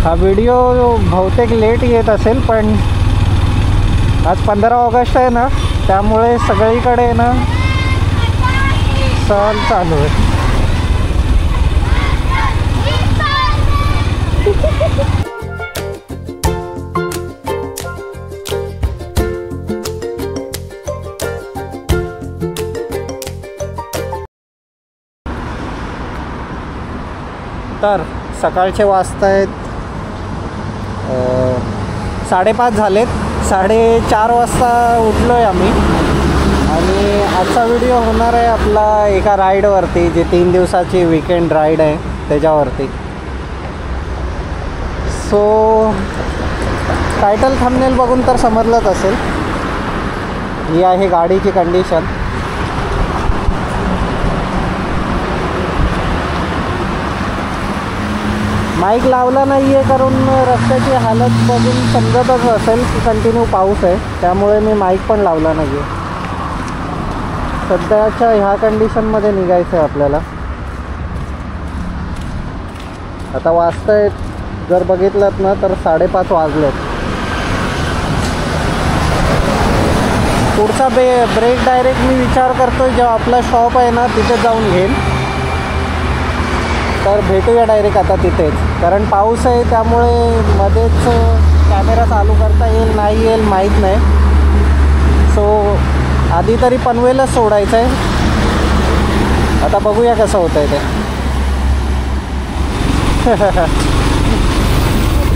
हा व्हिडिओ बहुतेक लेट येत असेल, पण आज 15 ऑगस्ट आहे ना, त्यामुळे सगळीकडे ना सण चालू आहे. तर सकाळचे वाजतायत 5:30 झालेत. 4:30 वाजता उठलो आहे आम्ही आणि आजचा व्हिडिओ होणार आहे आपला एका राईडवरती, जे 3 दिवसाची वीकेंड राईड आहे त्याच्यावरती. सो टायटल थंबनेल बघून तर समजलंच असेल, ही आहे गाडीची कंडिशन. माईक लावला नाही आहे कारण रस्त्याची हालत बघून समजतच असेल की कंटिन्यू पाऊस आहे, त्यामुळे मी माईक पण लावला नाही आहे. सध्याच्या ह्या कंडिशनमध्ये निघायचं आहे आपल्याला. आता वाजतायत जर बघितलं ना तर 5:30 वाजलेत. पुढचा ब्रेक डायरेक्ट मी विचार करतोय जेव्हा आपला शॉप आहे ना तिथे जाऊन घेईन. तर भेटूया डायरेक्ट आता तिथेच, कारण पाऊस आहे त्यामुळे मध्येच कॅमेरा चालू करता येईल नाही येईल माहीत नाही. सो आधी तरी पनवेलच सोडायचं आहे. आता बघूया कसं होतं आहे ते.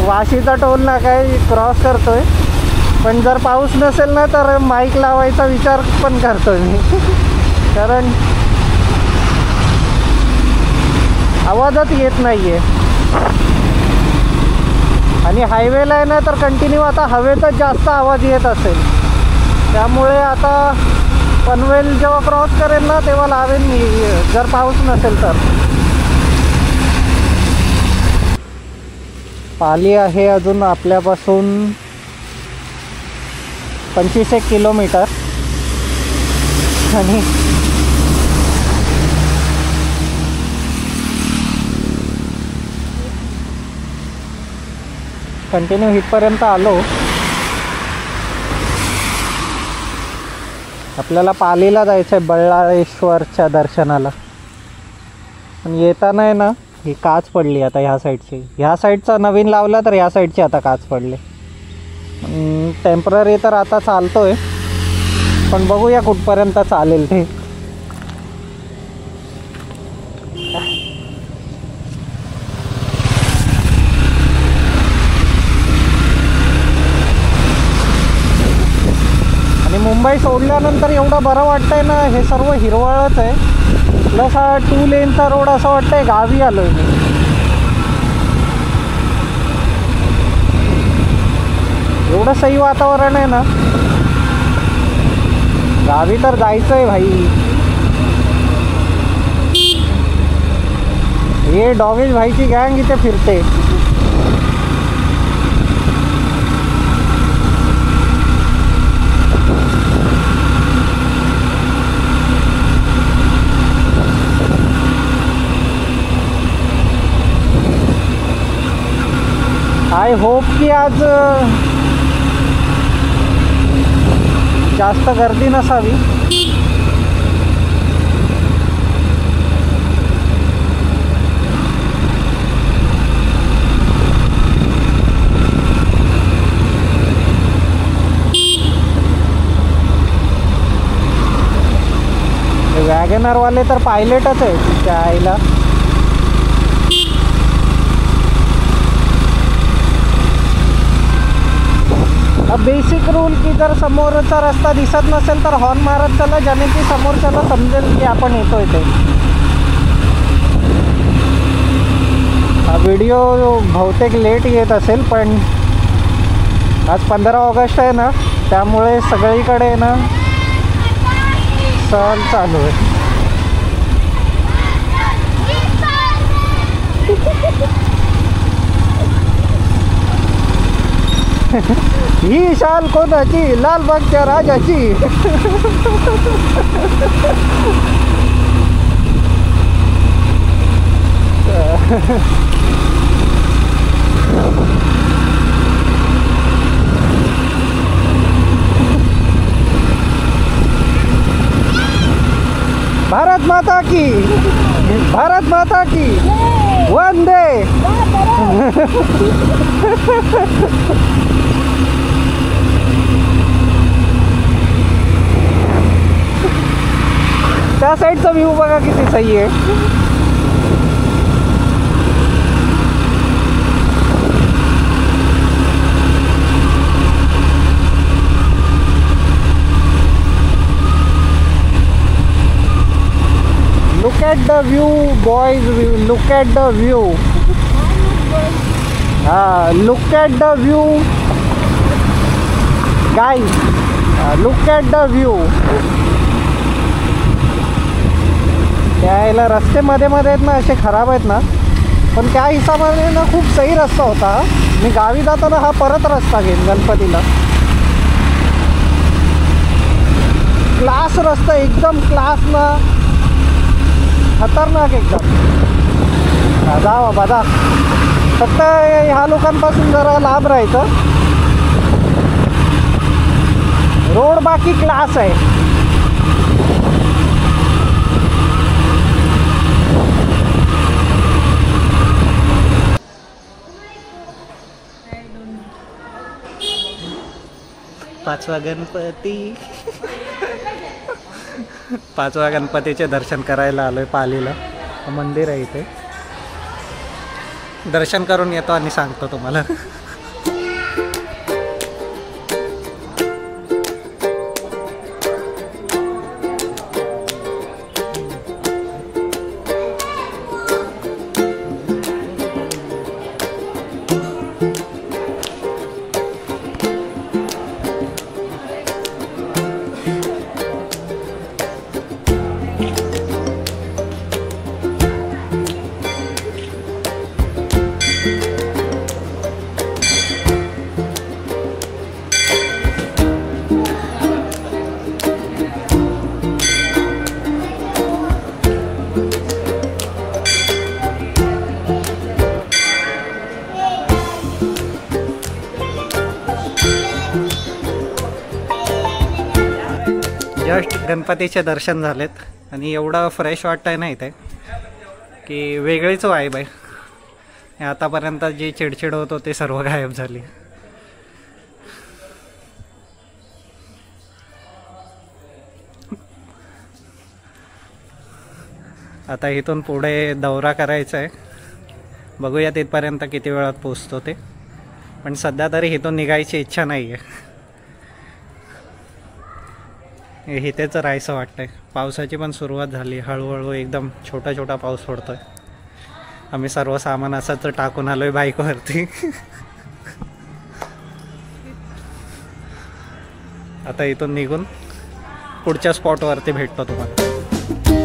वाशीचा टोल नाका आहे, क्रॉस करतोय, पण जर पाऊस नसेल ना तर माईक लावायचा विचार पण करतोय मी, कारण आवाजच येत नाही आहे. आणि हायवेला आहे ना तर कंटिन्यू आता हवेचाच जास्त आवाज येत असेल, त्यामुळे आता पनवेल जेव्हा क्रॉस करेल ना तेव्हा लावेन मी, जर पाऊस नसेल तर. पाली आहे अजून आपल्यापासून 25 किलोमीटर आणि कंटिन्यू इथपर्यंत आलो. आपल्याला पालीला जायचं आहे बल्लाळेश्वरच्या दर्शनाला. पण येताना आहे ना ही काच पडली आता ह्या साईडची. ह्या साईडचा नवीन लावला तर ह्या साईडची आता काच पडली. टेम्पररी तर आता चालतोय, पण बघूया कुठपर्यंत चालेल ते. आणि मुंबई सोडल्यानंतर एवढं बरं वाटतंय ना, हे सर्व हिरवळच आहे. प्लस हा 2 लेनचा रोड, असं वाटतंय गावी आलोय मी. एवढं सही वातावरण आहे ना, गावी तर जायचं आहे भाई. हे डॉगेश भाईची गँग इथे फिरते. आय होप की आज जास्त गर्दी नसावी. वॅगनरवाले तर पायलटच आहे त्या आईला. बेसिक रूल की जर समोरचा रस्ता दिसत नसेल तर हॉर्न मारत चला, ज्याने की समोरच्याला समजेल की आपण येतोय ते. हा व्हिडिओ बहुतेक लेट येत असेल, पण आज 15 ऑगस्ट आहे ना, त्यामुळे सगळीकडे ना सण चालू आहे. ही शाल कोणाची? लालबागच्या राजाची. माता की, भारत माता की, वंदे। त्या साईडचा व्ह्यू बघा किती सही आहे. Look at the view, boys. Look at the view. Look at the view, guys. Look at the view. त्याला रस्ते मध्ये मध्ये आहेत ना असे खराब आहेत ना, पण त्या हिशोबाने ना खूप सही रस्ता होता. मी गावी जाताना हा परत रस्ता घेईन गणपतीला. क्लास रस्ता एकदम क्लास ना, खतरनाक एकदम. जा बाबा जा. फक्त ह्या लोकांपासून जरा लांब राहायचं. रोड बाकी क्लास आहे. पाचवा गणपती. पाचव्या गणपतीचे दर्शन करायला आलोय पालीला. मंदिर आहे इथे. दर्शन करून येतो आणि सांगतो तुम्हाला. जस्ट गणपतीचे दर्शन झालेत आणि एवढं फ्रेश वाटतंय ना इथे की वेगळीच वाईब आहे. आतापर्यंत जी चिडचिड होत होती सर्व गायब झाली. आता इथून पुढे दौरा करायचा आहे. बघूया तिथपर्यंत किती वेळात पोचतो ते, पण सध्या तरी इथून निघायची इच्छा नाही आहे. इथेच राहायचं वाटतंय. पावसाची पण सुरुवात झाली हळूहळू. एकदम छोटा छोटा पाऊस पडतोय. आम्ही सर्व सामान असंच टाकून आलोय बाईकवरती. आता इथून निघून पुढच्या स्पॉटवरती भेटतो तुम्हाला.